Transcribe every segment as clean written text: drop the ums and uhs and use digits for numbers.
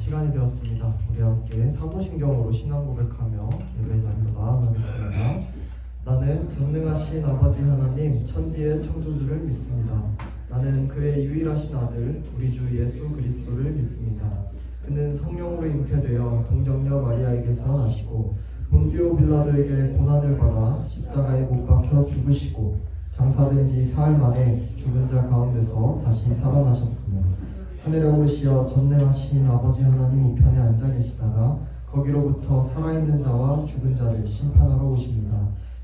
시간이 되었습니다. 우리 함께 사도신경으로 신앙 고백하며 예배 자리로 나아가겠습니다. 나는 전능하신 아버지 하나님 천지의 창조주를 믿습니다. 나는 그의 유일하신 아들 우리 주 예수 그리스도를 믿습니다. 그는 성령으로 잉태되어 동정녀 마리아에게서 나시고 본디오 빌라도에게 고난을 받아 십자가에 못 박혀 죽으시고 장사된 지 사흘 만에 죽은 자 가운데서 다시 살아나셨으며 하늘에 오르시어 전능하신 아버지 하나님 우편에 앉아 계시다가 거기로부터 살아있는 자와 죽은 자를 심판하러 오십니다.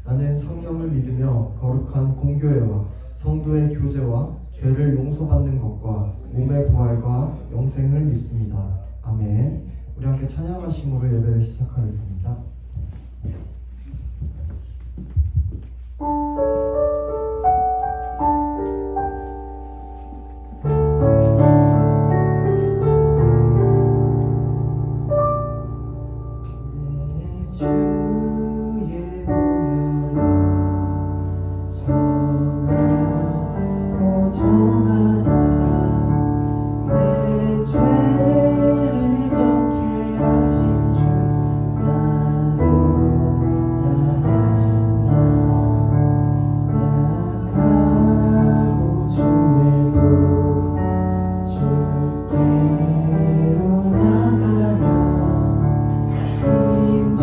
나는 성령을 믿으며 거룩한 공교회와 성도의 교제와 죄를 용서받는 것과 몸의 부활과 영생을 믿습니다. 아멘. 우리 함께 찬양하심으로 예배를 시작하겠습니다. 주께로 나가며 힘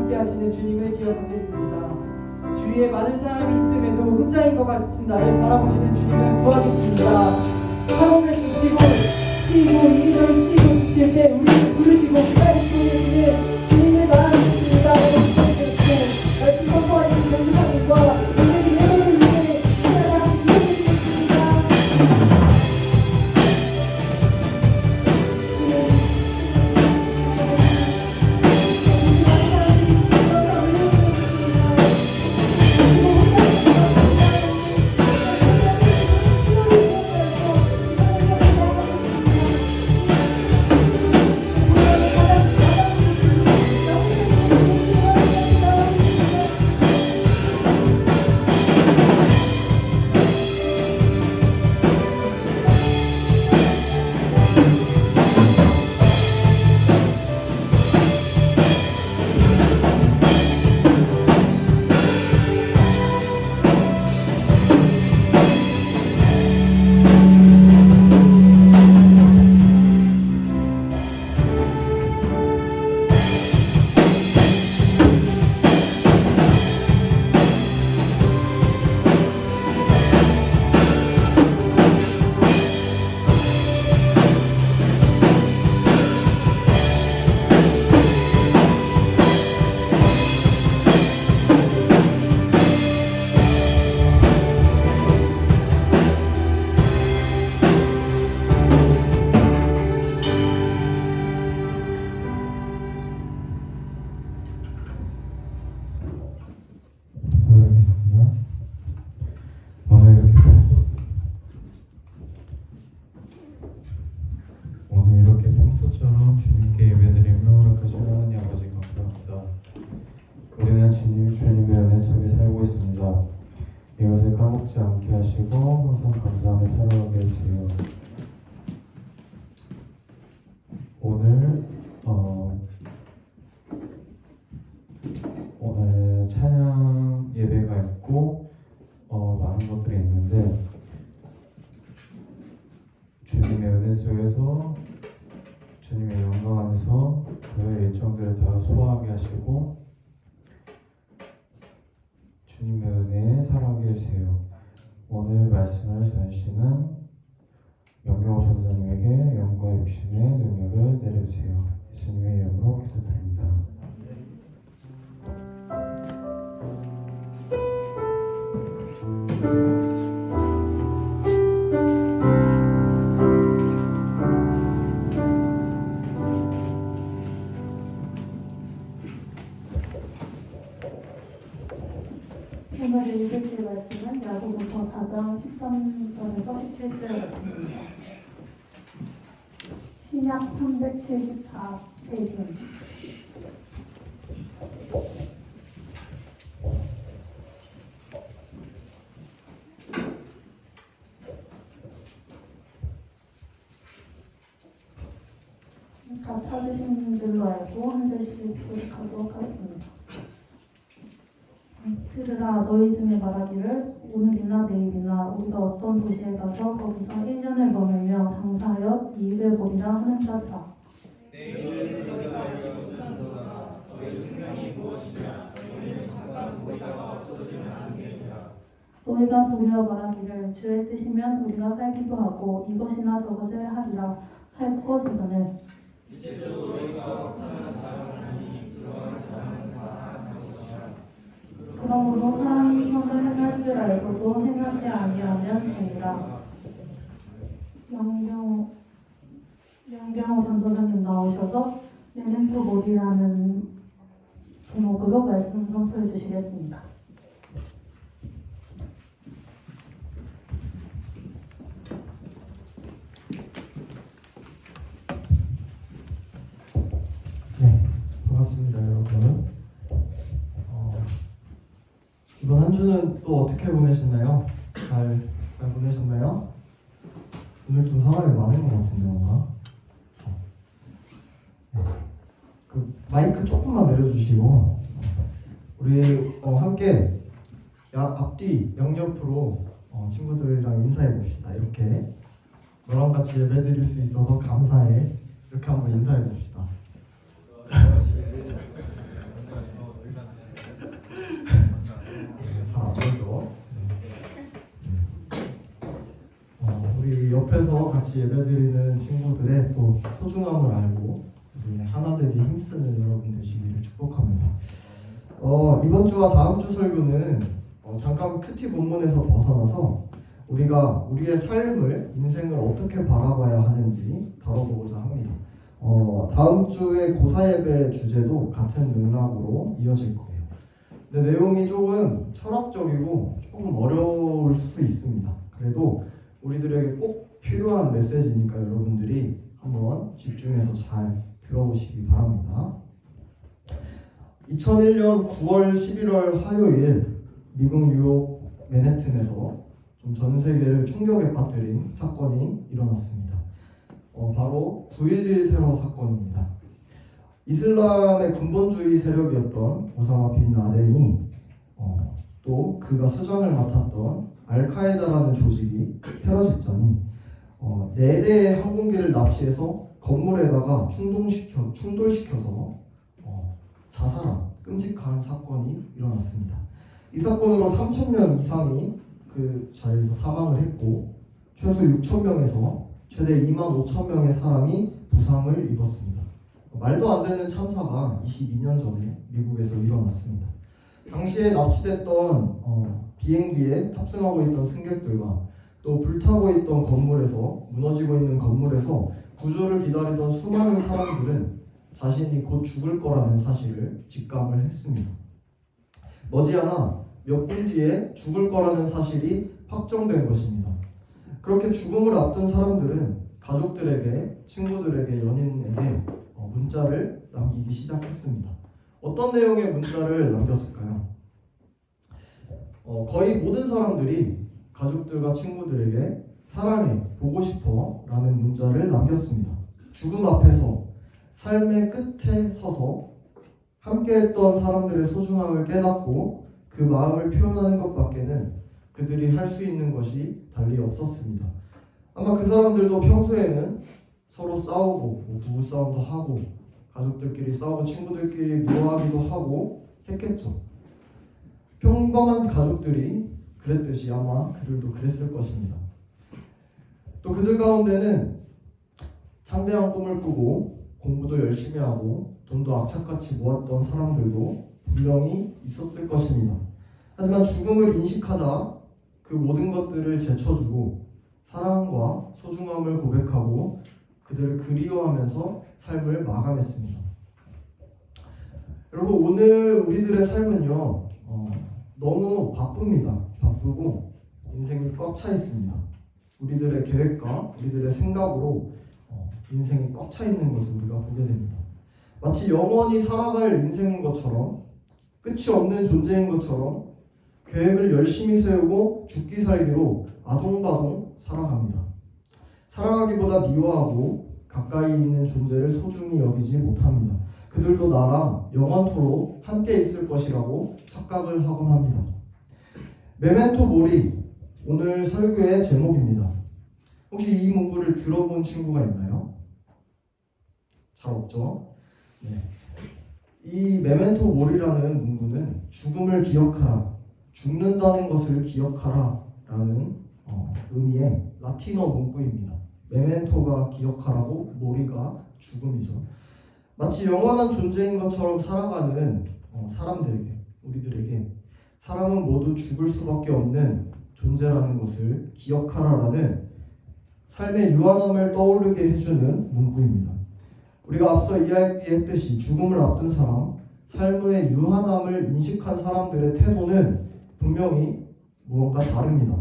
함께 하시는 주님을 기억하겠습니다. 주위에 많은 사람이 있음에도 혼자인 것 같은 나를 바라보시는 주님을 구하겠습니다. 사고를 붙이고 치고 이리저리 치고 지칠 때 우리를 부르시고 기다리시고 계시는 주님을 나아가겠습니다. 말씀 선포하시는 전도사님과 오늘 예배를 위해 하나님 이루어지겠습니다. 오늘 이렇게 평소처럼 주님께 예배드리며 허락하신 하나님 아버지 감사합니다. 우리는 주님의 은혜 속에 살고 있습니다. 이것을 까먹지 않게 하시고 항상 감사하며 살아가게 해주세요. 오늘 찬양 예배가 있고 많은 것들이 있는데 주님의 은혜 속에서 주님의 영광 안에서 그의 일정들을 다 소화하게 하시고 주님의 은혜에 살아가게 해주세요. 오늘 말씀을 전하시는 영경호 전사님에게 영과 육신의 능력을 내려주세요. 예수님의 이름으로 기도드립니다. 오늘 읽으실 말씀은 야고보서 4장 13절에서 17절 말씀입니다. 신약 374페이지입니다. 다 찾으신 줄로 알고 한 절씩 교독하도록 하겠습니다. 들으라 너희 중에 말하기를 오늘이나 내일이나 우리가 어떤 도시에 가서 거기서 1년을 머물며 장사하여 이익을 보리라 하는 자들아. 너희가 도리어 말하기를 주의 뜻이면 우리가 살기도 하고 이것이나 저것을 하리라 할 것이거늘 이제도 너희가 억하는 자랑하니 그러한 자랑은 다 당신이라. 그러므로 사람이 선을 행할 줄 알고도 행하지 아니하면 되니라. 양경호 전도사님 나오셔서 멜렌토 몰이라는 제목으로 말씀 선포해 주시겠습니다. 네, 반갑습니다, 여러분. 이번 한 주는 또 어떻게 보내셨나요? 잘 보내셨나요? 오늘 좀 사람이 많은 것 같은데 뭔가. 네. 그 마이크 조금만 내려주시고 우리 함께 앞뒤 양옆으로 친구들이랑 인사해 봅시다. 이렇게 너랑 같이 예배드릴 수 있어서 감사해. 이렇게 한번 인사해 봅시다. 앞에서 같이 예배드리는 친구들의 또 소중함을 알고 우리 하나 되기 힘쓰는 여러분 되시기를 축복합니다. 이번 주와 다음 주 설교는 잠깐 큐티 본문에서 벗어나서 우리가 우리의 삶을, 인생을 어떻게 바라봐야 하는지 다뤄보고자 합니다. 다음 주에 고사 예배 주제도 같은 맥락으로 이어질 거예요. 근데 내용이 조금 철학적이고 조금 어려울 수도 있습니다. 그래도 우리들에게 꼭 필요한 메시지니까 여러분들이 한번 집중해서 잘 들어보시기 바랍니다. 2001년 9월 11월 화요일 미국 뉴욕 맨해튼에서 좀 전 세계를 충격에 빠뜨린 사건이 일어났습니다. 바로 9.11 테러 사건입니다. 이슬람의 군본주의 세력이었던 오사마 빈 라덴이 또 그가 수장을 맡았던 알카에다라는 조직이 테러 집단이 4대의 항공기를 납치해서 건물에다가 충돌시켜서 자살한 끔찍한 사건이 일어났습니다. 이 사건으로 3,000명 이상이 그 자리에서 사망을 했고 최소 6,000명에서 최대 25,000명의 사람이 부상을 입었습니다. 말도 안 되는 참사가 22년 전에 미국에서 일어났습니다. 당시에 납치됐던 비행기에 탑승하고 있던 승객들과 또 불타고 있던 건물에서, 무너지고 있는 건물에서 구조를 기다리던 수많은 사람들은 자신이 곧 죽을 거라는 사실을 직감을 했습니다. 머지않아 몇 분 뒤에 죽을 거라는 사실이 확정된 것입니다. 그렇게 죽음을 앞둔 사람들은 가족들에게, 친구들에게, 연인에게 문자를 남기기 시작했습니다. 어떤 내용의 문자를 남겼을까요? 거의 모든 사람들이 가족들과 친구들에게 사랑해, 보고 싶어 라는 문자를 남겼습니다. 죽음 앞에서 삶의 끝에 서서 함께했던 사람들의 소중함을 깨닫고 그 마음을 표현하는 것밖에는 그들이 할 수 있는 것이 달리 없었습니다. 아마 그 사람들도 평소에는 서로 싸우고 부부싸움도 하고 가족들끼리 싸우고 친구들끼리 미워하기도 하고 했겠죠. 평범한 가족들이 그랬듯이 아마 그들도 그랬을 것입니다. 또 그들 가운데는 창대한 꿈을 꾸고 공부도 열심히 하고 돈도 악착같이 모았던 사람들도 분명히 있었을 것입니다. 하지만 죽음을 인식하자 그 모든 것들을 제쳐주고 사랑과 소중함을 고백하고 그들을 그리워하면서 삶을 마감했습니다. 여러분, 오늘 우리들의 삶은요 너무 바쁩니다. 바쁘고 인생이 꽉 차 있습니다. 우리들의 계획과 우리들의 생각으로 인생이 꽉 차 있는 것을 우리가 보게 됩니다. 마치 영원히 살아갈 인생인 것처럼, 끝이 없는 존재인 것처럼 계획을 열심히 세우고 죽기 살기로 아동바동 살아갑니다. 살아가기보다 미워하고 가까이 있는 존재를 소중히 여기지 못합니다. 그들도 나랑 영원토록 함께 있을 것이라고 착각을 하곤 합니다. 메멘토 모리, 오늘 설교의 제목입니다. 혹시 이 문구를 들어본 친구가 있나요? 잘 없죠? 네. 이 메멘토 모리라는 문구는 죽음을 기억하라, 죽는다는 것을 기억하라 라는 의미의 라틴어 문구입니다. 메멘토가 기억하라고, 모리가 죽음이죠. 마치 영원한 존재인 것처럼 살아가는 사람들에게, 우리들에게 사람은 모두 죽을 수밖에 없는 존재라는 것을 기억하라라는 삶의 유한함을 떠오르게 해주는 문구입니다. 우리가 앞서 이야기했듯이 죽음을 앞둔 사람, 삶의 유한함을 인식한 사람들의 태도는 분명히 무언가 다릅니다.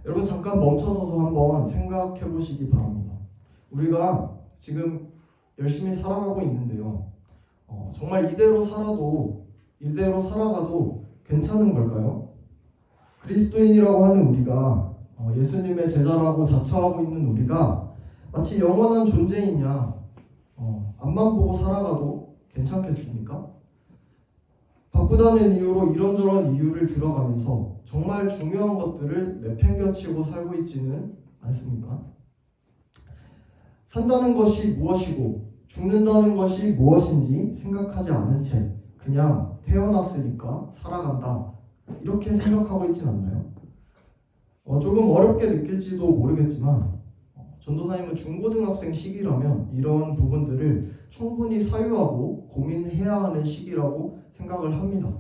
여러분, 잠깐 멈춰서서 한번 생각해 보시기 바랍니다. 우리가 지금 열심히 살아가고 있는데요. 정말 이대로 살아가도 괜찮은 걸까요? 그리스도인이라고 하는 우리가, 예수님의 제자라고 자처하고 있는 우리가 마치 영원한 존재이냐, 앞만 보고 살아가도 괜찮겠습니까? 바쁘다는 이유로 이런저런 이유를 들어가면서 정말 중요한 것들을 내팽겨치고 살고 있지는 않습니까? 산다는 것이 무엇이고 죽는다는 것이 무엇인지 생각하지 않은 채 그냥 태어났으니까 살아간다, 이렇게 생각하고 있진 않나요? 조금 어렵게 느낄지도 모르겠지만 전도사님은 중고등학생 시기라면 이런 부분들을 충분히 사유하고 고민해야 하는 시기라고 생각을 합니다.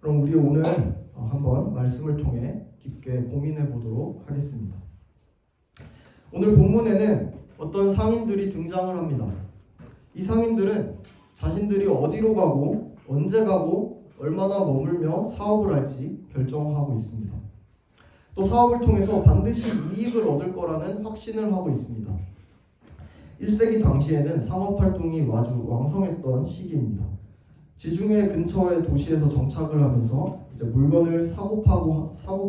그럼 우리 오늘 한번 말씀을 통해 깊게 고민해 보도록 하겠습니다. 오늘 본문에는 어떤 상인들이 등장을 합니다. 이 상인들은 자신들이 어디로 가고 언제 가고 얼마나 머물며 사업을 할지 결정하고 있습니다. 또 사업을 통해서 반드시 이익을 얻을 거라는 확신을 하고 있습니다. 1세기 당시에는 상업활동이 아주 왕성했던 시기입니다. 지중해 근처의 도시에서 정착을 하면서 이제 물건을 사고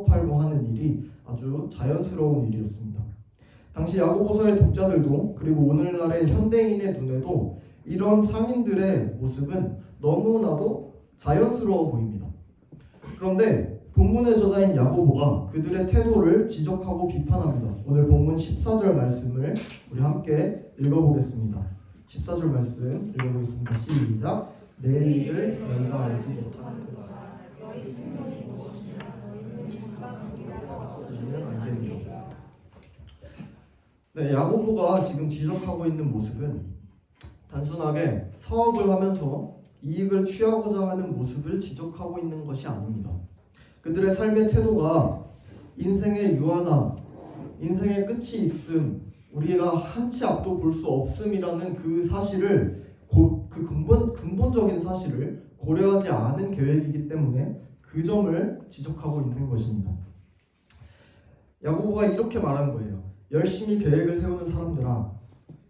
팔고 하는 일이 아주 자연스러운 일이었습니다. 당시 야고보서의 독자들도 그리고 오늘날의 현대인의 눈에도 이런 상인들의 모습은 너무나도 자연스러워 보입니다. 그런데 본문의 저자인 야고보가 그들의 태도를 지적하고 비판합니다. 오늘 본문 14절 말씀을 우리 함께 읽어보겠습니다. 14절 말씀 읽어보겠습니다. 시작. 내일을 너희가 알지 못하는 거다. 너희 생명이 무엇이냐 너희는 생각하기를 안 됩니다. 네, 야고보가 지금 지적하고 있는 모습은 단순하게 사업을 하면서 이익을 취하고자 하는 모습을 지적하고 있는 것이 아닙니다. 그들의 삶의 태도가 인생의 유한함, 인생의 끝이 있음, 우리가 한치 앞도 볼 수 없음이라는 그 사실을 근본적인 사실을 고려하지 않은 계획이기 때문에 그 점을 지적하고 있는 것입니다. 야고보가 이렇게 말한 거예요. 열심히 계획을 세우는 사람들아,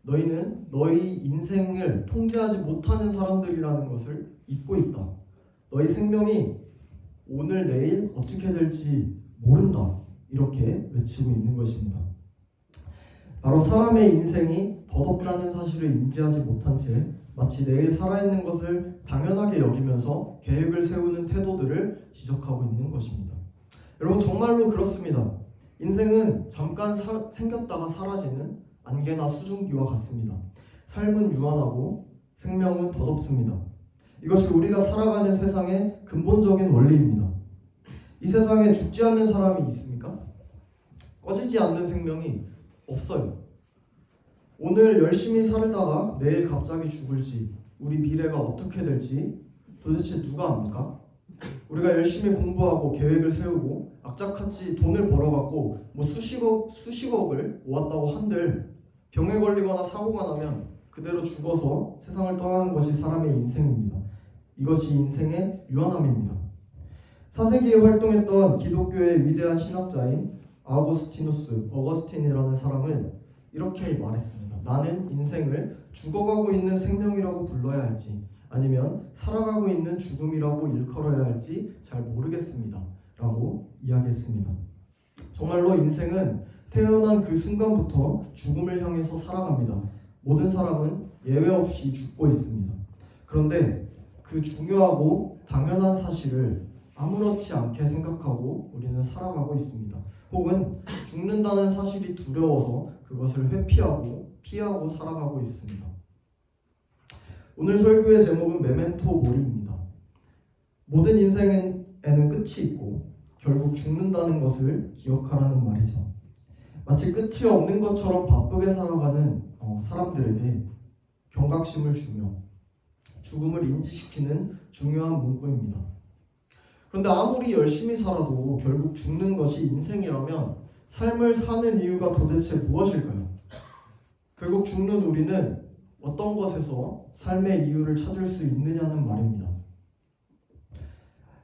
너희는 너희 인생을 통제하지 못하는 사람들이라는 것을 잊고 있다. 너희 생명이 오늘 내일 어떻게 될지 모른다. 이렇게 외치고 있는 것입니다. 바로 사람의 인생이 덧없다는 사실을 인지하지 못한 채 마치 내일 살아있는 것을 당연하게 여기면서 계획을 세우는 태도들을 지적하고 있는 것입니다. 여러분 정말로 그렇습니다. 인생은 잠깐 생겼다가 사라지는 안개나 수증기와 같습니다. 삶은 유한하고 생명은 덧없습니다. 이것이 우리가 살아가는 세상의 근본적인 원리입니다. 이 세상에 죽지 않는 사람이 있습니까? 꺼지지 않는 생명이 없어요. 오늘 열심히 살다가 내일 갑자기 죽을지, 우리 미래가 어떻게 될지 도대체 누가 압니까? 우리가 열심히 공부하고 계획을 세우고 악착같이 돈을 벌어갖고 뭐 수십억을 모았다고 한들 병에 걸리거나 사고가 나면 그대로 죽어서 세상을 떠나는 것이 사람의 인생입니다. 이것이 인생의 유한함입니다. 4세기에 활동했던 기독교의 위대한 신학자인 어거스틴이라는 사람은 이렇게 말했습니다. 나는 인생을 죽어가고 있는 생명이라고 불러야 할지 아니면 살아가고 있는 죽음이라고 일컬어야 할지 잘 모르겠습니다. 라고 이야기했습니다. 정말로 인생은 태어난 그 순간부터 죽음을 향해서 살아갑니다. 모든 사람은 예외 없이 죽고 있습니다. 그런데 그 중요하고 당연한 사실을 아무렇지 않게 생각하고 우리는 살아가고 있습니다. 혹은 죽는다는 사실이 두려워서 그것을 회피하고 피하고 살아가고 있습니다. 오늘 설교의 제목은 메멘토 모리입니다. 모든 인생에는 끝이 있고 결국 죽는다는 것을 기억하라는 말이죠. 마치 끝이 없는 것처럼 바쁘게 살아가는 사람들에게 경각심을 주며 죽음을 인지시키는 중요한 문구입니다. 그런데 아무리 열심히 살아도 결국 죽는 것이 인생이라면 삶을 사는 이유가 도대체 무엇일까요? 결국 죽는 우리는 어떤 것에서 삶의 이유를 찾을 수 있느냐는 말입니다.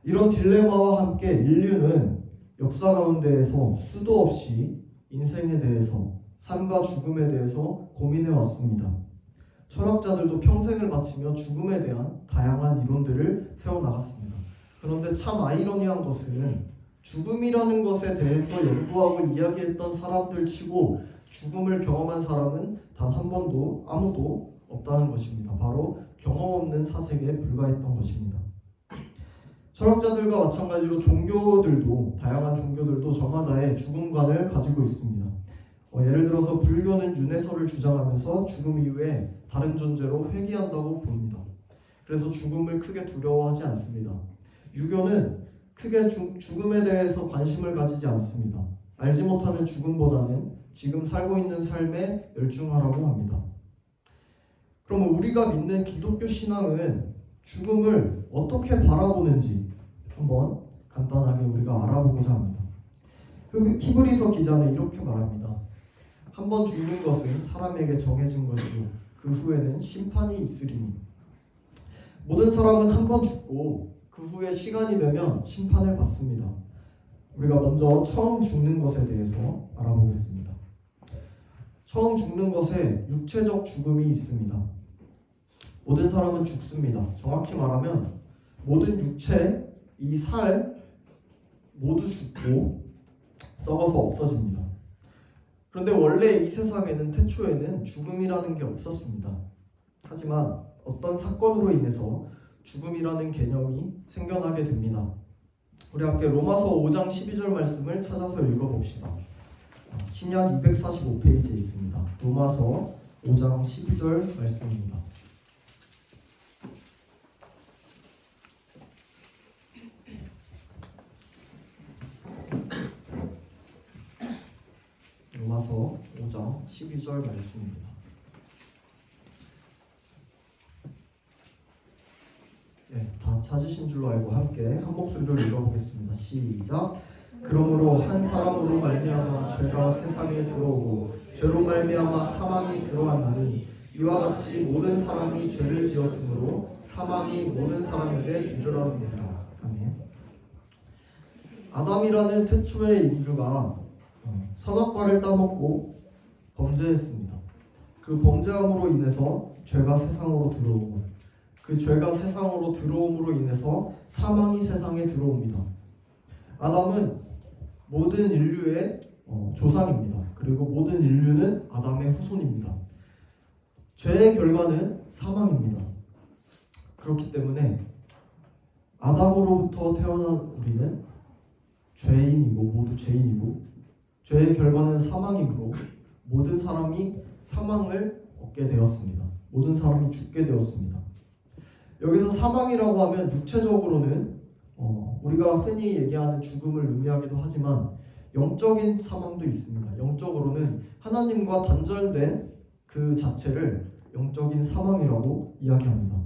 이런 딜레마와 함께 인류는 역사 가운데에서 수도 없이 인생에 대해서, 삶과 죽음에 대해서 고민해 왔습니다. 철학자들도 평생을 바치며 죽음에 대한 다양한 이론들을 세워나갔습니다. 그런데 참 아이러니한 것은 죽음이라는 것에 대해서 연구하고 이야기했던 사람들 치고 죽음을 경험한 사람은 단 한 번도 아무도 없다는 것입니다. 바로 경험 없는 사색에 불과했던 것입니다. 철학자들과 마찬가지로 다양한 종교들도 저마다의 죽음관을 가지고 있습니다. 예를 들어서 불교는 윤회설을 주장하면서 죽음 이후에 다른 존재로 회귀한다고 봅니다. 그래서 죽음을 크게 두려워하지 않습니다. 유교는 크게 죽음에 대해서 관심을 가지지 않습니다. 알지 못하는 죽음보다는 지금 살고 있는 삶에 열중하라고 합니다. 그럼 우리가 믿는 기독교 신앙은 죽음을 어떻게 바라보는지 한번 간단하게 우리가 알아보고자 합니다. 히브리서 기자는 이렇게 말합니다. 한 번 죽는 것은 사람에게 정해진 것이요 그 후에는 심판이 있으리니 모든 사람은 한 번 죽고 그 후에 시간이 되면 심판을 받습니다. 우리가 먼저 처음 죽는 것에 대해서 알아보겠습니다. 처음 죽는 것에 육체적 죽음이 있습니다. 모든 사람은 죽습니다. 정확히 말하면 모든 육체, 이 살 모두 죽고 썩어서 없어집니다. 그런데 원래 이 세상에는 태초에는 죽음이라는 게 없었습니다. 하지만 어떤 사건으로 인해서 죽음이라는 개념이 생겨나게 됩니다. 우리 함께 로마서 5장 12절 말씀을 찾아서 읽어봅시다. 신약 245페이지에 있습니다. 로마서 5장 12절 말씀입니다. 로마서 5장 12절 말씀입니다. 네, 다 찾으신 줄로 알고 함께 한 목소리로 읽어보겠습니다. 시작. 그러므로 한 사람으로 말미암아 죄가 세상에 들어오고 죄로 말미암아 사망이 들어왔나니 이와 같이 모든 사람이 죄를 지었으므로 사망이 모든 사람에게 이르렀느니라. 아멘. 아담이라는 태초의 인류가 선악과를 따먹고 범죄했습니다. 그 범죄함으로 인해서 죄가 세상으로 들어오고 그 죄가 세상으로 들어옴으로 인해서 사망이 세상에 들어옵니다. 아담은 모든 인류의 조상입니다. 그리고 모든 인류는 아담의 후손입니다. 죄의 결과는 사망입니다. 그렇기 때문에 아담으로부터 태어난 우리는 죄인이고 모두 죄인이고 죄의 결과는 사망이므로 모든 사람이 사망을 얻게 되었습니다. 모든 사람이 죽게 되었습니다. 여기서 사망이라고 하면 육체적으로는 우리가 흔히 얘기하는 죽음을 의미하기도 하지만 영적인 사망도 있습니다. 영적으로는 하나님과 단절된 그 자체를 영적인 사망이라고 이야기합니다.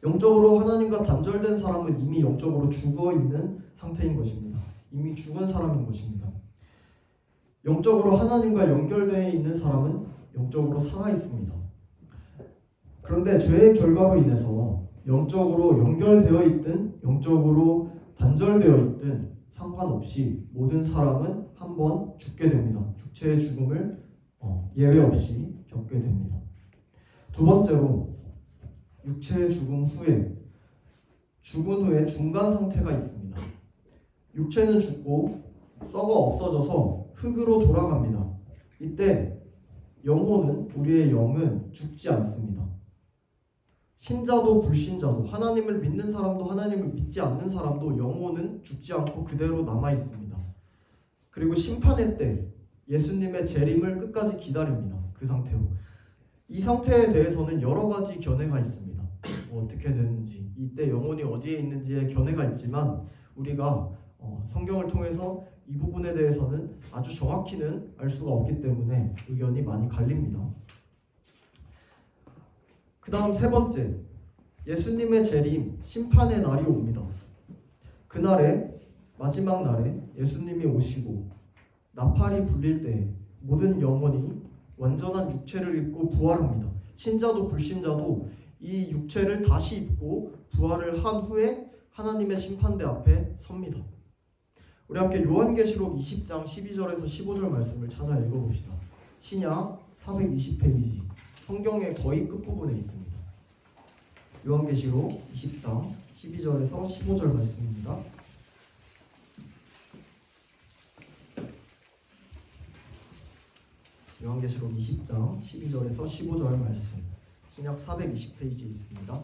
영적으로 하나님과 단절된 사람은 이미 영적으로 죽어 있는 상태인 것입니다. 이미 죽은 사람인 것입니다. 영적으로 하나님과 연결되어 있는 사람은 영적으로 살아 있습니다. 그런데 죄의 결과로 인해서 영적으로 연결되어 있든 영적으로 단절되어 있든 상관없이 모든 사람은 한번 죽게 됩니다. 육체의 죽음을 예외 없이 겪게 됩니다. 두 번째로 육체의 죽음 후에 죽은 후에 중간 상태가 있습니다. 육체는 죽고 썩어 없어져서 흙으로 돌아갑니다. 이때 영혼은 우리의 영은 죽지 않습니다. 신자도 불신자도 하나님을 믿는 사람도 하나님을 믿지 않는 사람도 영혼은 죽지 않고 그대로 남아 있습니다. 그리고 심판의 때 예수님의 재림을 끝까지 기다립니다. 그 상태로. 이 상태에 대해서는 여러 가지 견해가 있습니다. 어떻게 되는지, 이때 영혼이 어디에 있는지에 견해가 있지만 우리가 성경을 통해서 이 부분에 대해서는 아주 정확히는 알 수가 없기 때문에 의견이 많이 갈립니다. 그 다음 세 번째, 예수님의 재림, 심판의 날이 옵니다. 그날에, 마지막 날에 예수님이 오시고 나팔이 불릴 때 모든 영혼이 완전한 육체를 입고 부활합니다. 신자도 불신자도 이 육체를 다시 입고 부활을 한 후에 하나님의 심판대 앞에 섭니다. 우리 함께 요한계시록 20장 12절에서 15절 말씀을 찾아 읽어봅시다. 신약 420페이지 성경의 거의 끝부분에 있습니다. 요한계시록 20장 12절에서 15절 말씀입니다. 요한계시록 20장 12절에서 15절 말씀 신약 420페이지에 있습니다.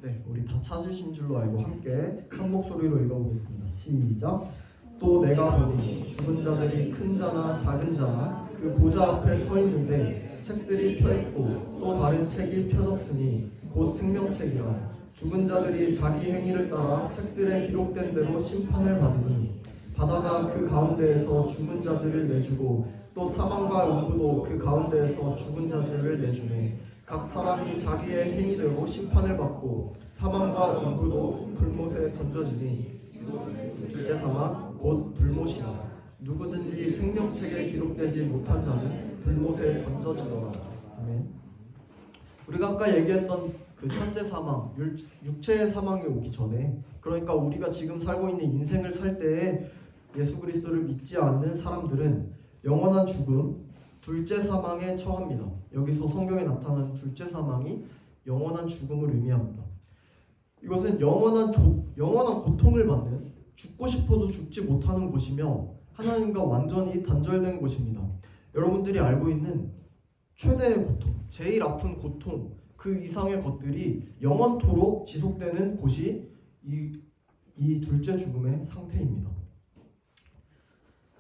네, 우리 다 찾으신 줄로 알고 함께 한 목소리로 읽어보겠습니다. 시작. 또 내가 보니 죽은 자들이 큰 자나 작은 자나 그 보좌 앞에 서 있는데 책들이 펴있고 또 다른 책이 펴졌으니 곧 생명책이라 죽은 자들이 자기 행위를 따라 책들에 기록된 대로 심판을 받으니 바다가 그 가운데에서 죽은 자들을 내주고 또 사망과 음부도 그 가운데에서 죽은 자들을 내주네. 각 사람이 자기의 행위대로 심판을 받고 사망과 음부도 불못에 던져지니 둘째 사망 곧 불못이라. 누구든지 생명책에 기록되지 못한 자는 불못에 던져지더라. 아멘. 우리가 아까 얘기했던 그 첫째 사망, 육체의 사망이 오기 전에, 그러니까 우리가 지금 살고 있는 인생을 살 때에 예수 그리스도를 믿지 않는 사람들은 영원한 죽음, 둘째 사망에 처합니다. 여기서 성경에 나타나는 둘째 사망이 영원한 죽음을 의미합니다. 이것은 영원한 고통을 받는, 죽고 싶어도 죽지 못하는 곳이며 하나님과 완전히 단절된 곳입니다. 여러분들이 알고 있는 최대의 고통, 제일 아픈 고통, 그 이상의 것들이 영원토록 지속되는 곳이 이 둘째 죽음의 상태입니다.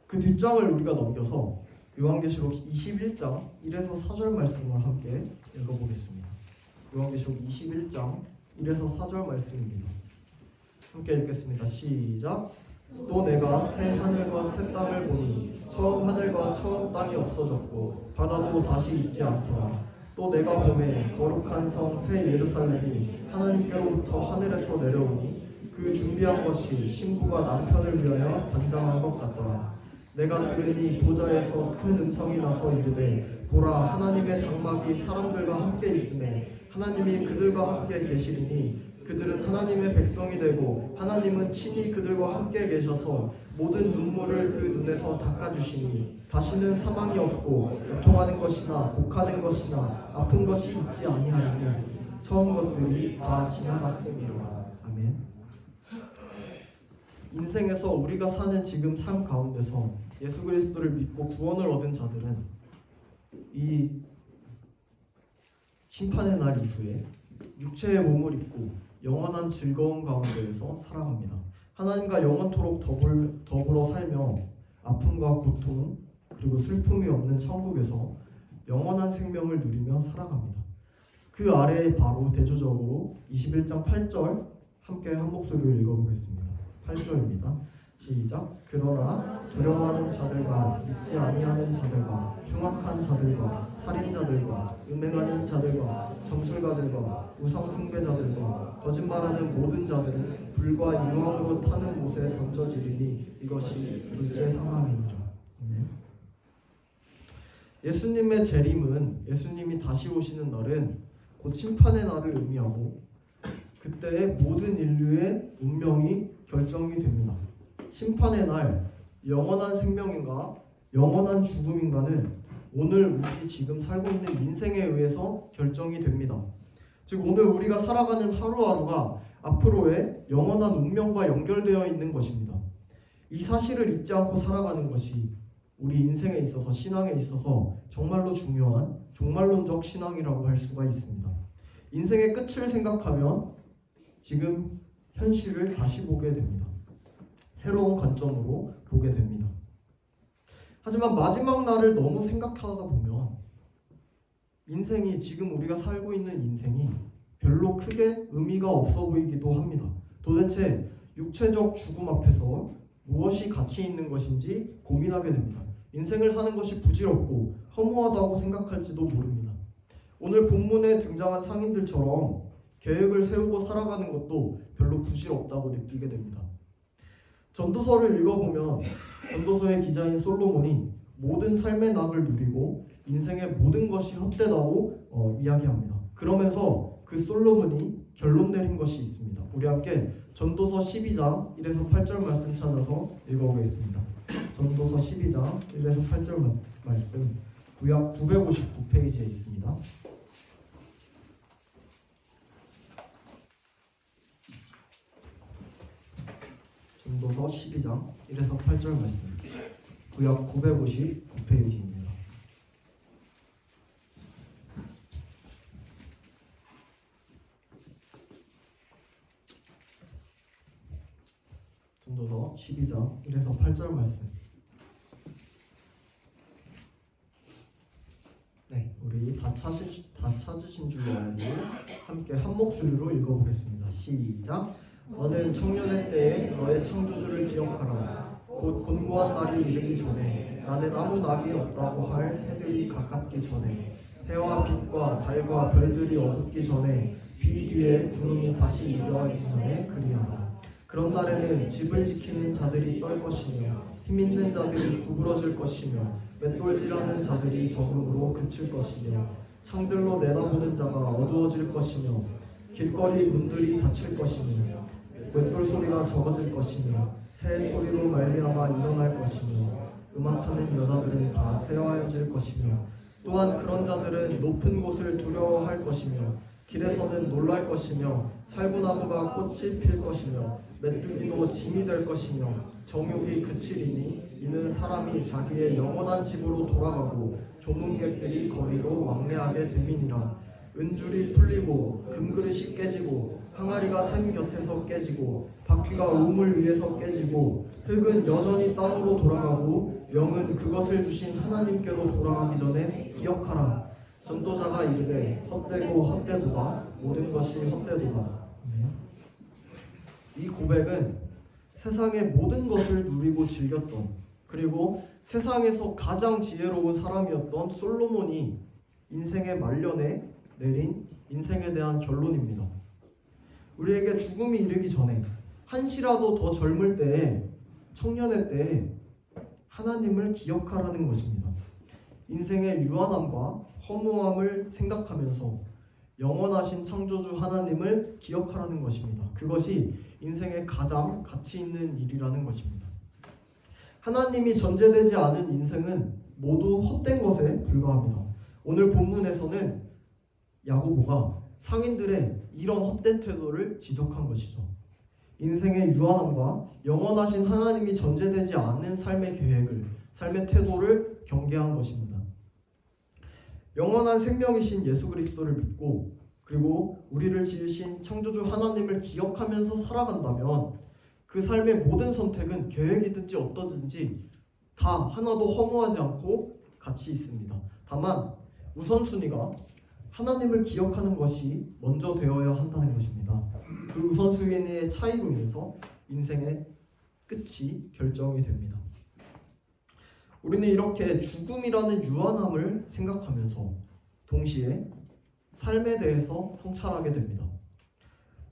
그 뒷장을 우리가 넘겨서 요한계시록 21장 1에서 4절 말씀을 함께 읽어보겠습니다. 요한계시록 21장 1에서 4절 말씀입니다. 함께 읽겠습니다. 시작. 또 내가 새 하늘과 새 땅을 보니 처음 하늘과 처음 땅이 없어졌고 바다도 다시 있지 않더라. 또 내가 보매 거룩한 성 새 예루살렘이 하나님께로부터 하늘에서 내려오니 그 준비한 것이 신부가 남편을 위하여 단장한 것 같더라. 내가 들으니 보좌에서 큰 음성이 나서 이르되 보라 하나님의 장막이 사람들과 함께 있으매 하나님이 그들과 함께 계시리니 그들은 하나님의 백성이 되고 하나님은 친히 그들과 함께 계셔서 모든 눈물을 그 눈에서 닦아주시니 다시는 사망이 없고 고통하는 것이나 곡하는 것이나 아픈 것이 있지 아니하리니 처음 것들이 다 지나갔음이로라. 아멘. 인생에서 우리가 사는 지금 삶 가운데서 예수 그리스도를 믿고 구원을 얻은 자들은 이 심판의 날 이후에 육체의 몸을 입고 영원한 즐거움 가운데에서 살아갑니다. 하나님과 영원토록 더불어 살며 아픔과 고통 그리고 슬픔이 없는 천국에서 영원한 생명을 누리며 살아갑니다. 그 아래에 바로 대조적으로 21장 8절 함께 한 목소리로 읽어보겠습니다. 8절입니다. 시작. 그러나 두려워하는 자들과 믿지 아니하는 자들과 흉악한 자들과 살인자들과 음행하는 자들과 점술가들과 우상숭배자들과 거짓말하는 모든 자들은 불과 유황으로 타는 못에 던져지리니 이것이 둘째 사망이니라. 예수님의 재림은 예수님이 다시 오시는 날은 곧 심판의 날을 의미하고 그때 모든 인류의 운명이 결정이 됩니다. 심판의 날, 영원한 생명인가 영원한 죽음인가는 오늘 우리 지금 살고 있는 인생에 의해서 결정이 됩니다. 즉 오늘 우리가 살아가는 하루하루가 앞으로의 영원한 운명과 연결되어 있는 것입니다. 이 사실을 잊지 않고 살아가는 것이 우리 인생에 있어서 신앙에 있어서 정말로 중요한 종말론적 신앙이라고 할 수가 있습니다. 인생의 끝을 생각하면 지금 현실을 다시 보게 됩니다. 새로운 관점으로 보게 됩니다. 하지만 마지막 날을 너무 생각하다 보면 인생이 지금 우리가 살고 있는 인생이 별로 크게 의미가 없어 보이기도 합니다. 도대체 육체적 죽음 앞에서 무엇이 가치 있는 것인지 고민하게 됩니다. 인생을 사는 것이 부질없고 허무하다고 생각할지도 모릅니다. 오늘 본문에 등장한 상인들처럼 계획을 세우고 살아가는 것도 별로 부질없다고 느끼게 됩니다. 전도서를 읽어보면 전도서의 기자인 솔로몬이 모든 삶의 낙을 누리고 인생의 모든 것이 헛되다고 이야기합니다. 그러면서 그 솔로몬이 결론 내린 것이 있습니다. 우리 함께 전도서 12장 1에서 8절 말씀 찾아서 읽어보겠습니다. 전도서 12장 1에서 8절 말씀 구약 959페이지에 있습니다. 전도서 12장 1에서 8절 말씀 구약 959페이지입니다. 전도서 12장 1에서 8절 말씀. 네, 우리 다 찾으신 줄 알고 함께 한 목소리로 읽어보겠습니다. 시작. 너는 청년의 때에 너의 창조주를 기억하라. 곧 곤고한 날이 이르기 전에 나는 아무 낙이 없다고 할 해들이 가깝기 전에 해와 빛과 달과 별들이 어둡기 전에 비 뒤에 구름이 다시 이루어지기 전에 그리하라. 그런 날에는 집을 지키는 자들이 떨 것이며 힘 있는 자들이 구부러질 것이며 맷돌질하는 자들이 적음으로 그칠 것이며 창들로 내다보는 자가 어두워질 것이며 길거리 문들이 닫힐 것이며 맷돌 소리가 적어질 것이며 새 소리로 말미암아 일어날 것이며 음악하는 여자들은 다 쇠하여질 것이며 또한 그런 자들은 높은 곳을 두려워할 것이며 길에서는 놀랄 것이며 살구나무가 꽃이 필 것이며 메뚜기도 짐이 될 것이며 정욕이 그치리니 이는 사람이 자기의 영원한 집으로 돌아가고 조문객들이 거리로 왕래하게 됨이니라. 은줄이 풀리고 금그릇이 깨지고 항아리가 샘 곁에서 깨지고 바퀴가 우물 위에서 깨지고 흙은 여전히 땅으로 돌아가고 영은 그것을 주신 하나님께로 돌아가기 전에 기억하라. 전도자가 이르되 헛되고 헛되도다. 모든 것이 헛되도다. 이 고백은 세상의 모든 것을 누리고 즐겼던, 그리고 세상에서 가장 지혜로운 사람이었던 솔로몬이 인생의 말년에 내린 인생에 대한 결론입니다. 우리에게 죽음이 이르기 전에 한시라도 더 젊을 때에, 청년의 때에 하나님을 기억하라는 것입니다. 인생의 유한함과 허무함을 생각하면서 영원하신 창조주 하나님을 기억하라는 것입니다. 그것이 인생의 가장 가치 있는 일이라는 것입니다. 하나님이 전제되지 않은 인생은 모두 헛된 것에 불과합니다. 오늘 본문에서는 야고보가 상인들의 이런 헛된 태도를 지적한 것이죠. 인생의 유한함과 영원하신 하나님이 전제되지 않은 삶의 계획을, 삶의 태도를 경계한 것입니다. 영원한 생명이신 예수 그리스도를 믿고 그리고 우리를 지으신 창조주 하나님을 기억하면서 살아간다면 그 삶의 모든 선택은 계획이든지 어떠든지 다 하나도 허무하지 않고 가치 있습니다. 다만 우선순위가 하나님을 기억하는 것이 먼저 되어야 한다는 것입니다. 그 우선순위의 차이로 인해서 인생의 끝이 결정이 됩니다. 우리는 이렇게 죽음이라는 유한함을 생각하면서 동시에 삶에 대해서 성찰하게 됩니다.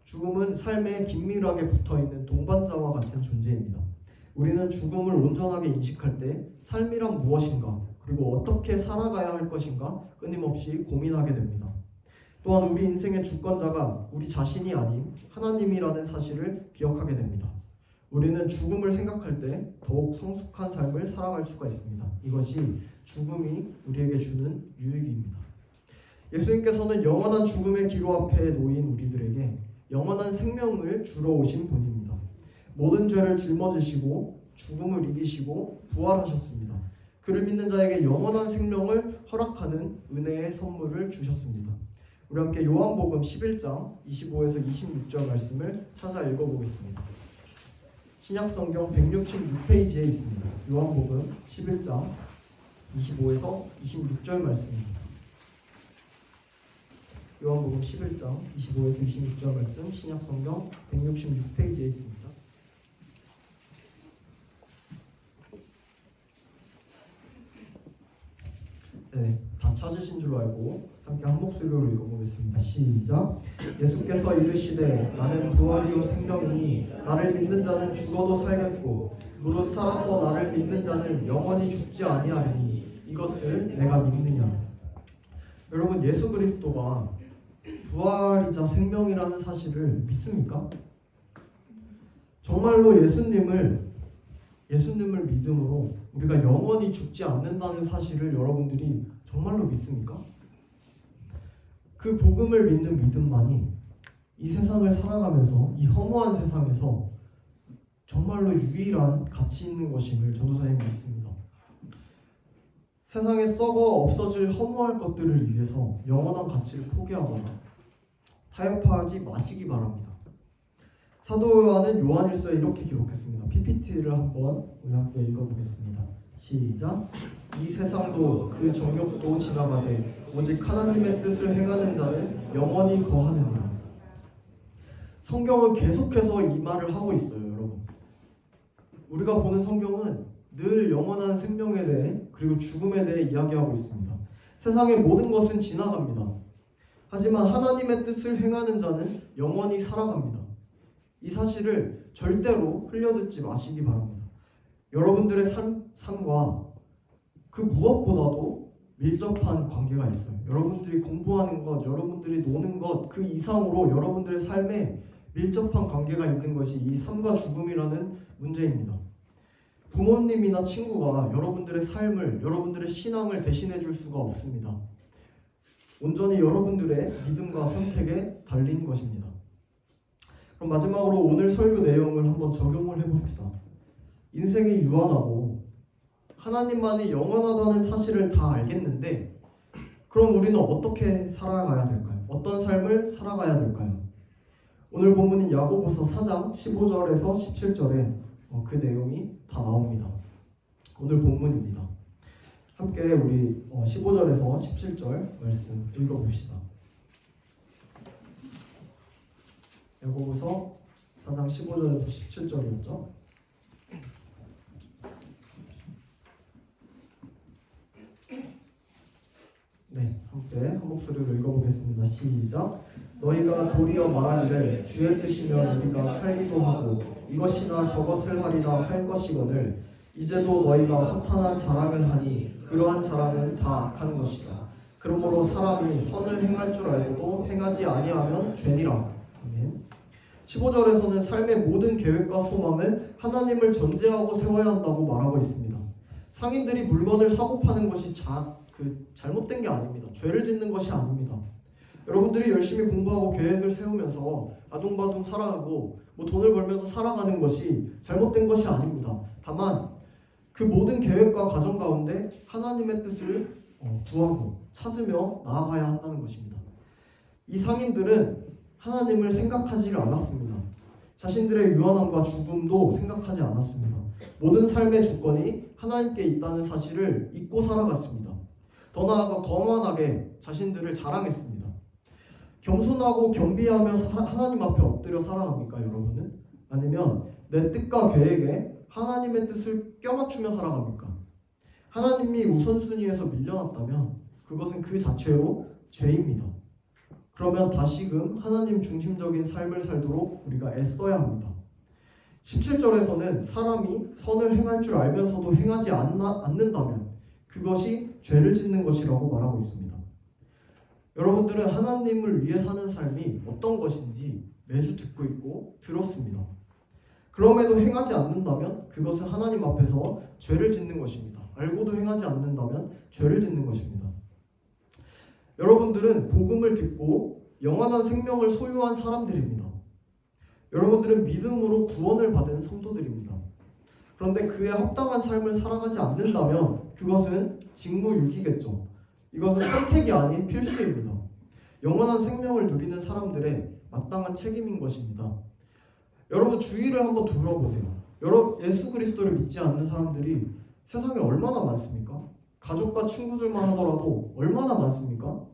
죽음은 삶에 긴밀하게 붙어있는 동반자와 같은 존재입니다. 우리는 죽음을 온전하게 인식할 때 삶이란 무엇인가, 그리고 어떻게 살아가야 할 것인가 끊임없이 고민하게 됩니다. 또한 우리 인생의 주권자가 우리 자신이 아닌 하나님이라는 사실을 기억하게 됩니다. 우리는 죽음을 생각할 때 더욱 성숙한 삶을 살아갈 수가 있습니다. 이것이 죽음이 우리에게 주는 유익입니다. 예수님께서는 영원한 죽음의 기로 앞에 놓인 우리들에게 영원한 생명을 주러 오신 분입니다. 모든 죄를 짊어지시고 죽음을 이기시고 부활하셨습니다. 그를 믿는 자에게 영원한 생명을 허락하는 은혜의 선물을 주셨습니다. 우리 함께 요한복음 11장 25에서 26절 말씀을 찾아 읽어보겠습니다. 신약성경 166페이지에 있습니다. 요한복음 11장 25에서 26절 말씀입니다. 요한복음 11장 25에서 26절 말씀, 신약성경 166페이지에 있습니다. 네, 다 찾으신 줄 알고 함께 한 목소리로 읽어보겠습니다. 시작. 예수께서 이르시되 나는 부활이요 생명이니 나를 믿는 자는 죽어도 살겠고 무릇 살아서 나를 믿는 자는 영원히 죽지 아니하리니 이것을 내가 믿느냐. 여러분, 예수 그리스도가 부활이자 생명이라는 사실을 믿습니까? 정말로 예수님을 믿음으로 우리가 영원히 죽지 않는다는 사실을 여러분들이 정말로 믿습니까? 그 복음을 믿는 믿음만이 이 세상을 살아가면서 이 허무한 세상에서 정말로 유일한 가치 있는 것임을 전도사님이 믿습니다. 세상에 썩어 없어질 허무할 것들을 위해서 영원한 가치를 포기하거나 타협하지 마시기 바랍니다. 사도 요한은 요한일서에 이렇게 기록했습니다. PPT를 한번 우리 함께 읽어보겠습니다. 시작. 이 세상도 그 정욕도 지나가되 오직 하나님의 뜻을 행하는 자는 영원히 거하느니라. 성경은 계속해서 이 말을 하고 있어요, 여러분. 우리가 보는 성경은 늘 영원한 생명에 대해 그리고 죽음에 대해 이야기하고 있습니다. 세상의 모든 것은 지나갑니다. 하지만 하나님의 뜻을 행하는 자는 영원히 살아갑니다. 이 사실을 절대로 흘려듣지 마시기 바랍니다. 여러분들의 삶과 그 무엇보다도 밀접한 관계가 있어요. 여러분들이 공부하는 것, 여러분들이 노는 것, 그 이상으로 여러분들의 삶에 밀접한 관계가 있는 것이 이 삶과 죽음이라는 문제입니다. 부모님이나 친구가 여러분들의 삶을, 여러분들의 신앙을 대신해 줄 수가 없습니다. 온전히 여러분들의 믿음과 선택에 달린 것입니다. 그럼 마지막으로 오늘 설교 내용을 한번 적용을 해봅시다. 인생이 유한하고 하나님만이 영원하다는 사실을 다 알겠는데 그럼 우리는 어떻게 살아가야 될까요? 어떤 삶을 살아가야 될까요? 오늘 본문인 야고보서 4장 15절에서 17절에 그 내용이 다 나옵니다. 오늘 본문입니다. 함께 우리 15절에서 17절 말씀 읽어봅시다. 야고보서 4장 15절에서 17절이었죠. 네, 함께 한 목소리로 읽어보겠습니다. 시작. 너희가 도리어 말하기를 주의 뜻이면 우리가 살기도 하고 이것이나 저것을 하리라 할 것이거늘 이제도 너희가 허탄한 자랑을 하니 그러한 자랑은 다 악한 것이다. 그러므로 사람이 선을 행할 줄 알고도 행하지 아니하면 죄니라. 아멘. 15절에서는 삶의 모든 계획과 소망을 하나님을 전제하고 세워야 한다고 말하고 있습니다. 상인들이 물건을 사고 파는 것이 잘못된 게 아닙니다. 죄를 짓는 것이 아닙니다. 여러분들이 열심히 공부하고 계획을 세우면서 아둥바둥 살아가고 돈을 벌면서 살아가는 것이 잘못된 것이 아닙니다. 다만 그 모든 계획과 과정 가운데 하나님의 뜻을 구하고 찾으며 나아가야 한다는 것입니다. 이 상인들은 하나님을 생각하지를 않았습니다. 자신들의 유한함과 죽음도 생각하지 않았습니다. 모든 삶의 주권이 하나님께 있다는 사실을 잊고 살아갔습니다. 더 나아가 거만하게 자신들을 자랑했습니다. 겸손하고 겸비하며 하나님 앞에 엎드려 살아갑니까, 여러분은? 아니면 내 뜻과 계획에 하나님의 뜻을 껴맞추며 살아갑니까? 하나님이 우선순위에서 밀려났다면 그것은 그 자체로 죄입니다. 그러면 다시금 하나님 중심적인 삶을 살도록 우리가 애써야 합니다. 17절에서는 사람이 선을 행할 줄 알면서도 행하지 않는다면 그것이 죄를 짓는 것이라고 말하고 있습니다. 여러분들은 하나님을 위해 사는 삶이 어떤 것인지 매주 듣고 있고 들었습니다. 그럼에도 행하지 않는다면 그것은 하나님 앞에서 죄를 짓는 것입니다. 알고도 행하지 않는다면 죄를 짓는 것입니다. 여러분들은 복음을 듣고 영원한 생명을 소유한 사람들입니다. 여러분들은 믿음으로 구원을 받은 성도들입니다. 그런데 그에 합당한 삶을 살아가지 않는다면 그것은 직무유기겠죠. 이것은 선택이 아닌 필수입니다. 영원한 생명을 누리는 사람들의 마땅한 책임인 것입니다. 여러분 주위를 한번 돌아보세요. 예수 그리스도를 믿지 않는 사람들이 세상에 얼마나 많습니까? 가족과 친구들만 하더라도 얼마나 많습니까?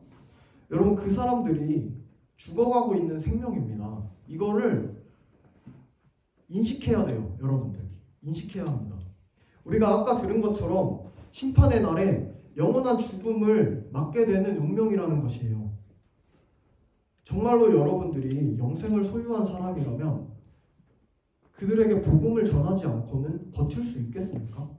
여러분 그 사람들이 죽어가고 있는 생명입니다. 이거를 인식해야 돼요. 여러분들 인식해야 합니다. 우리가 아까 들은 것처럼 심판의 날에 영원한 죽음을 맞게 되는 운명이라는 것이에요. 정말로 여러분들이 영생을 소유한 사람이라면 그들에게 복음을 전하지 않고는 버틸 수 있겠습니까?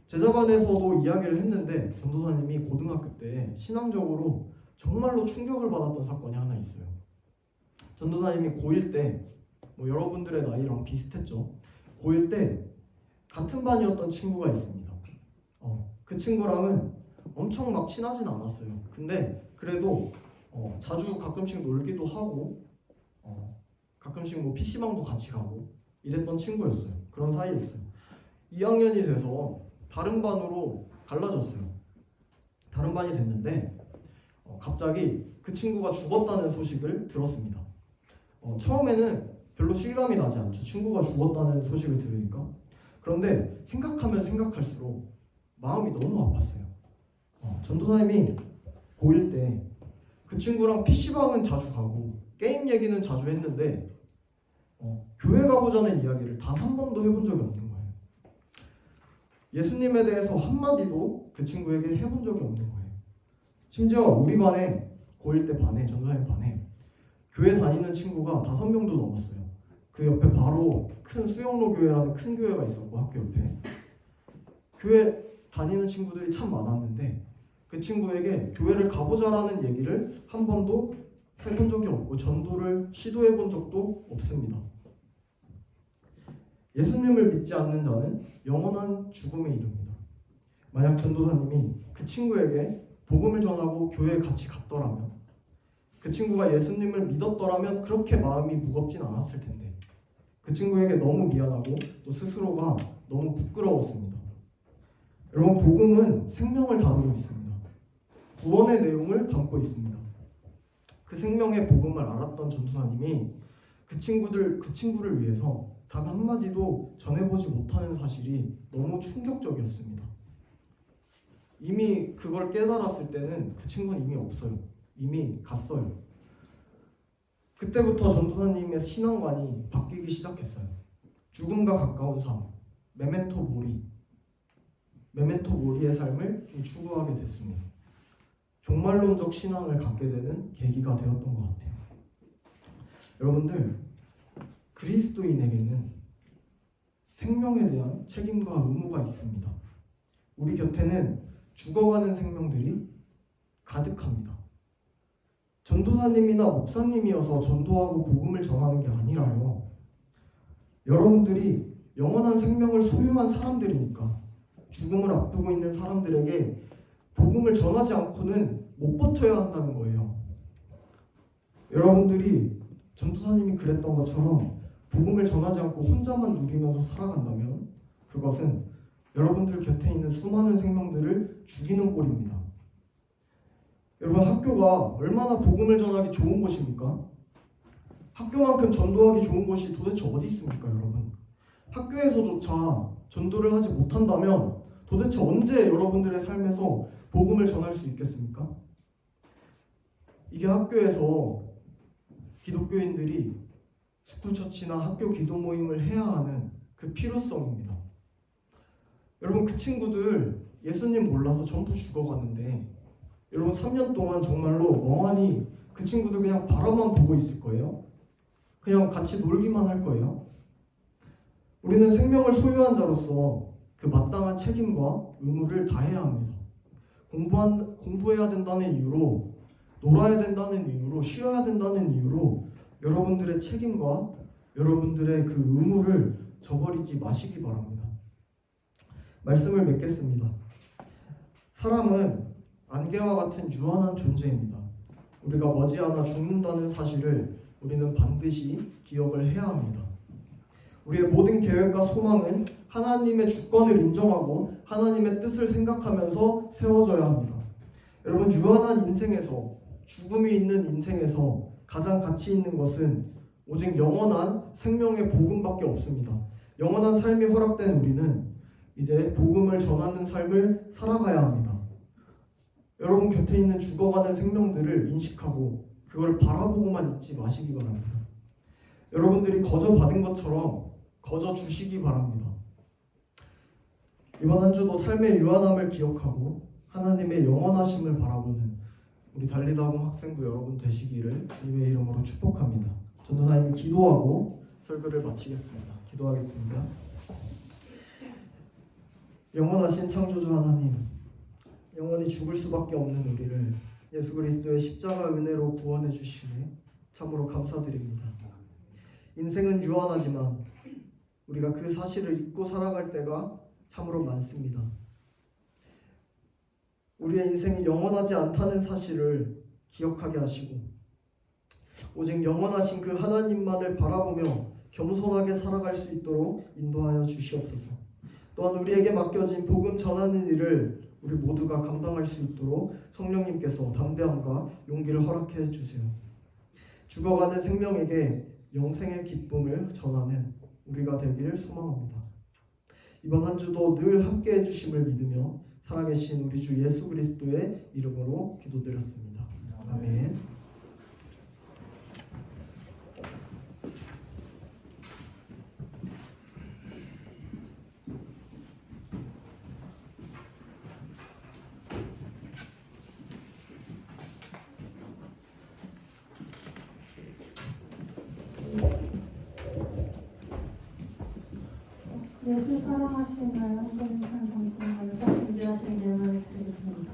제자반에서도 이야기를 했는데 전도사님이 고등학교 때 신앙적으로 정말로 충격을 받았던 사건이 하나 있어요. 전도사님이 고1 때 여러분들의 나이랑 비슷했죠. 고1 때 같은 반이었던 친구가 있습니다. 그 친구랑은 엄청 막 친하진 않았어요. 근데 그래도 자주 가끔씩 놀기도 하고 가끔씩 PC방도 같이 가고 이랬던 친구였어요. 그런 사이였어요. 2학년이 돼서 다른 반으로 갈라졌어요. 다른 반이 됐는데 갑자기 그 친구가 죽었다는 소식을 들었습니다. 처음에는 별로 실감이 나지 않죠. 친구가 죽었다는 소식을 들으니까. 그런데 생각하면 생각할수록 마음이 너무 아팠어요. 전도사님이 고1 때 그 친구랑 PC방은 자주 가고 게임 얘기는 자주 했는데 교회 가보자는 이야기를 단 한 번도 해본 적이 없는 거예요. 예수님에 대해서 한마디도 그 친구에게 해본 적이 없는 거예요. 심지어 우리 반에 고1 때 반에 전도사님 반에 교회 다니는 친구가 5명도 넘었어요. 그 옆에 바로 큰 수영로 교회라는 큰 교회가 있었고 학교 옆에 교회 다니는 친구들이 참 많았는데 그 친구에게 교회를 가보자라는 얘기를 한 번도 해본 적이 없고 전도를 시도해 본 적도 없습니다. 예수님을 믿지 않는 자는 영원한 죽음에 이릅니다. 만약 전도사님이 그 친구에게 복음을 전하고 교회에 같이 갔더라면 그 친구가 예수님을 믿었더라면 그렇게 마음이 무겁진 않았을 텐데 그 친구에게 너무 미안하고 또 스스로가 너무 부끄러웠습니다. 여러분, 복음은 생명을 다루고 있습니다. 구원의 내용을 담고 있습니다. 그 생명의 복음을 알았던 전도사님이 그 친구를 위해서 단 한마디도 전해보지 못하는 사실이 너무 충격적이었습니다. 이미 그걸 깨달았을 때는 그 친구는 이미 없어요. 이미 갔어요. 그때부터 전도사님의 신앙관이 바뀌기 시작했어요. 죽음과 가까운 삶, 메멘토 모리의 삶을 좀 추구하게 됐습니다. 종말론적 신앙을 갖게 되는 계기가 되었던 것 같아요. 여러분들, 그리스도인에게는 생명에 대한 책임과 의무가 있습니다. 우리 곁에는 죽어가는 생명들이 가득합니다. 전도사님이나 목사님이어서 전도하고 복음을 전하는 게 아니라요. 여러분들이 영원한 생명을 소유한 사람들이니까 죽음을 앞두고 있는 사람들에게 복음을 전하지 않고는 못 버텨야 한다는 거예요. 여러분들이 전도사님이 그랬던 것처럼 복음을 전하지 않고 혼자만 누리면서 살아간다면 그것은 여러분들 곁에 있는 수많은 생명들을 죽이는 꼴입니다. 여러분, 학교가 얼마나 복음을 전하기 좋은 곳입니까? 학교만큼 전도하기 좋은 곳이 도대체 어디 있습니까, 여러분? 학교에서조차 전도를 하지 못한다면 도대체 언제 여러분들의 삶에서 복음을 전할 수 있겠습니까? 이게 학교에서 기독교인들이 스쿨처치나 학교 기도 모임을 해야 하는 그 필요성입니다. 여러분, 그 친구들 예수님 몰라서 전부 죽어가는데 여러분 3년 동안 정말로 멍하니 그 친구들 그냥 바라만 보고 있을 거예요? 그냥 같이 놀기만 할 거예요? 우리는 생명을 소유한 자로서 그 마땅한 책임과 의무를 다해야 합니다. 공부해야 된다는 이유로, 놀아야 된다는 이유로, 쉬어야 된다는 이유로 여러분들의 책임과 여러분들의 그 의무를 저버리지 마시기 바랍니다. 말씀을 맺겠습니다. 사람은 안개와 같은 유한한 존재입니다. 우리가 머지않아 죽는다는 사실을 우리는 반드시 기억을 해야 합니다. 우리의 모든 계획과 소망은 하나님의 주권을 인정하고 하나님의 뜻을 생각하면서 세워져야 합니다. 여러분, 유한한 인생에서, 죽음이 있는 인생에서 가장 가치 있는 것은 오직 영원한 생명의 복음밖에 없습니다. 영원한 삶이 허락된 우리는 이제 복음을 전하는 삶을 살아가야 합니다. 여러분 곁에 있는 죽어가는 생명들을 인식하고 그걸 바라보고만 있지 마시기 바랍니다. 여러분들이 거저 받은 것처럼 거저 주시기 바랍니다. 이번 한 주도 삶의 유한함을 기억하고 하나님의 영원하심을 바라보는 우리 달리다공 학생부 여러분 되시기를 주님의 이름으로 축복합니다. 전도사님이 기도하고 설교를 마치겠습니다. 기도하겠습니다. 영원하신 창조주 하나님, 영원히 죽을 수밖에 없는 우리를 예수 그리스도의 십자가 은혜로 구원해 주시네 참으로 감사드립니다. 인생은 유한하지만 우리가 그 사실을 잊고 살아갈 때가 참으로 많습니다. 우리의 인생이 영원하지 않다는 사실을 기억하게 하시고 오직 영원하신 그 하나님만을 바라보며 겸손하게 살아갈 수 있도록 인도하여 주시옵소서. 또한 우리에게 맡겨진 복음 전하는 일을 우리 모두가 감당할 수 있도록 성령님께서 담대함과 용기를 허락해 주세요. 죽어가는 생명에게 영생의 기쁨을 전하는 우리가 되기를 소망합니다. 이번 한 주도 늘 함께해 주심을 믿으며 살아계신 우리 주 예수 그리스도의 이름으로 기도드렸습니다. 아멘. 예수 사랑하심을 한번찬 담으면서 준비하신 예물을 드리겠습니다.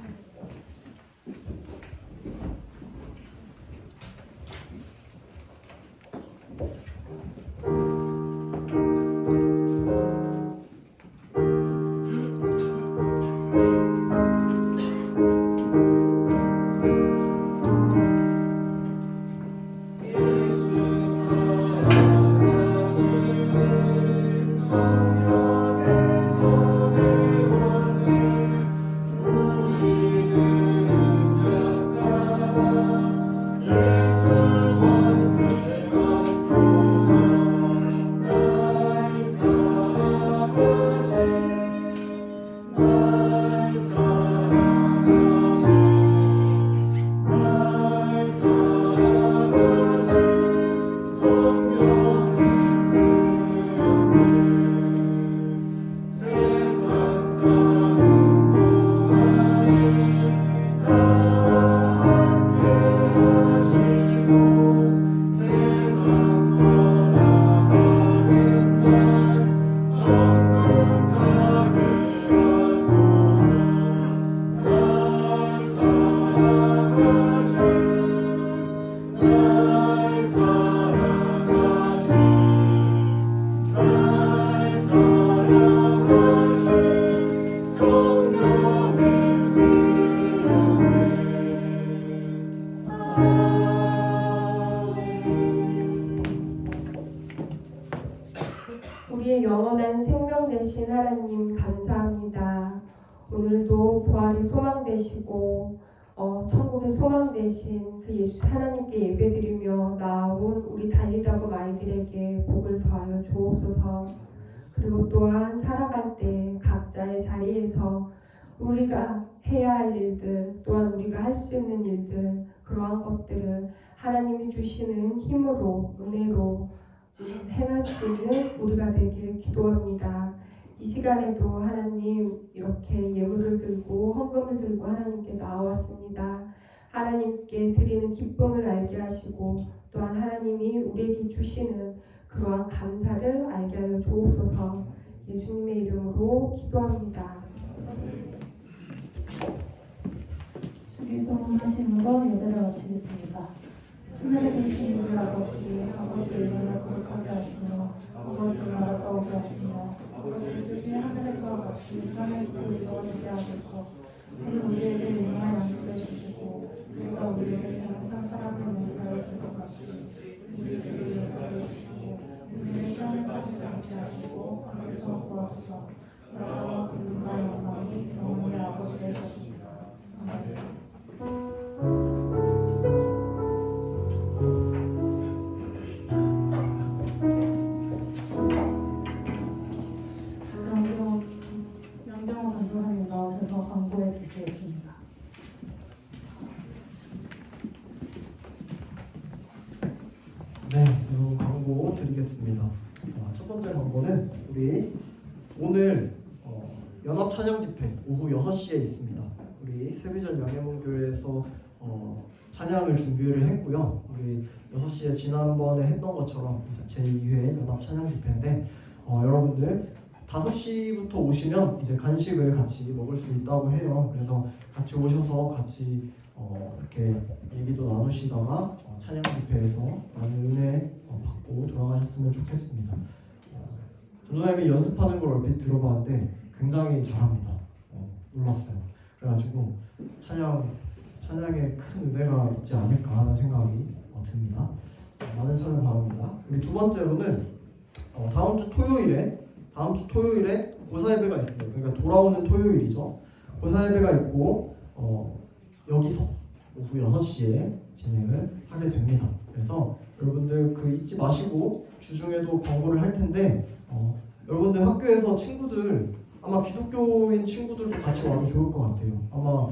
우리의 영원한 생명 되신 하나님 감사합니다. 오늘도 부활의 소망 되시고 천국의 소망 되신 그 예수 하나님께 예배드리며 나아온 우리 달리다고 아이들에게 복을 더하여 주옵소서. 그리고 또한 살아갈 때 각자의 자리에서 우리가 해야 할 일들, 또한 우리가 할 수 있는 일들, 그러한 것들을 하나님이 주시는 힘으로, 은혜로 행할 수 있는 우리가 되길 기도합니다. 이 시간에도 하나님 이렇게 예물을 들고 헌금을 들고 하나님께 나왔습니다. 하나님께 드리는 기쁨을 알게 하시고 또한 하나님이 우리에게 주시는 그러한 감사를 알게 하여 주옵소서. 예수님의 이름으로 기도합니다. 수기동하심으로 예배를 마치겠습니다. 하늘에 계신 우리 아버지, 아버지의 이름을 거룩하게 하시며 아버지 나라가 오게 하시며 아버지의 뜻이 하늘에서 같이 땅에서도 이루어지게 하소서. 우리에게 용서의 양식을 주시고 우리가 우리에게 잘못한 사람을 용서해 줄 것 같이 우리 죄를 용서해 주시고 우리의 시험에 빠지지 않게 하시고 하늘에서 구하소서. 나라와 근육과 영광이 영원히 아버지의 것입니다. 아멘. 명경호 전도사님 나오셔서 광고해 주시겠습니다. 네, 여러분 광고 드리겠습니다. 첫 번째 광고는 우리 오늘 연합 찬양 집회 오후 6시에 있습니다. 우리 세비전 양해문교회에서 찬양을 준비를 했고요. 우리 6시에 지난번에 했던 것처럼 제2회 연합 찬양 집회인데 여러분들 5시부터 오시면 이제 간식을 같이 먹을 수 있다고 해요. 그래서 같이 오셔서 같이 이렇게 얘기도 나누시다가 찬양 집회에서 많은 은혜 받고 돌아가셨으면 좋겠습니다. 전도사님이 연습하는 걸 얼핏 들어봤는데 굉장히 잘합니다. 놀랐어요. 그래가지고 찬양에 큰 은혜가 있지 않을까 하는 생각이 듭니다. 많은 참여 바랍니다. 우리 두 번째로는 다음 주 토요일에 고사 예배가 있습니다. 그러니까 돌아오는 토요일이죠. 고사 예배가 있고 여기서 오후 6시에 진행을 하게 됩니다. 그래서 여러분들 잊지 마시고 주중에도 광고를 할 텐데 여러분들 학교에서 친구들 아마 기독교인 친구들도 같이 와도 좋을 것 같아요. 아마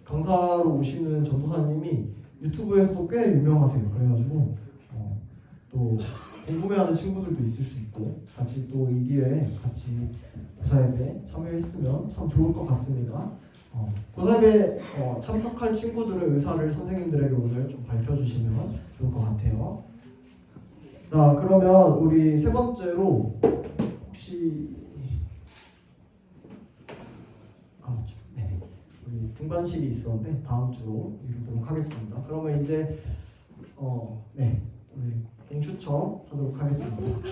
강사로 오시는 전도사님이 유튜브에서도 꽤 유명하세요. 그래가지고 또 궁금해하는 친구들도 있을 수 있고 같이 또 이 기회에 같이 고사예배 참여했으면 참 좋을 것 같습니다. 고사예배 참석할 친구들의 의사를 선생님들에게 오늘 좀 밝혀주시면 좋을 것 같아요. 자, 그러면 우리 세 번째로 혹시 중반실이 있었는데 다음 주로 미루도록 하겠습니다. 그러면 이제 네, 우리 공추첨 하도록 하겠습니다.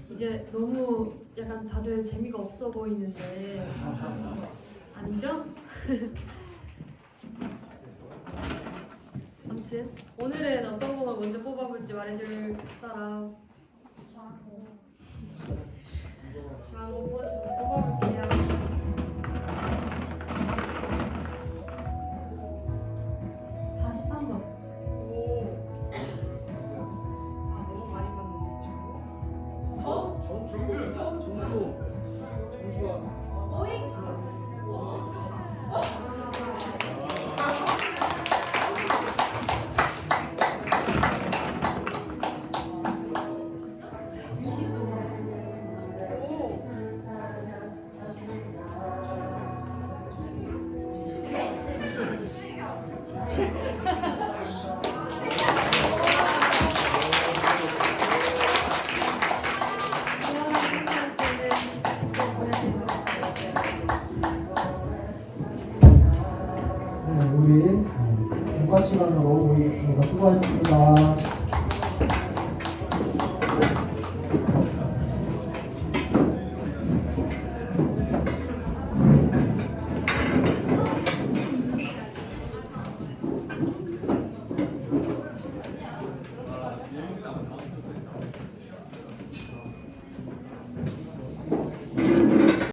이제 너무 약간 다들 재미가 없어 보이는데 아니죠? 아무튼 오늘은 어떤 곡을 먼저 뽑아볼지 말해줄 사람. 중앙곡 뽑아볼게요. 정주.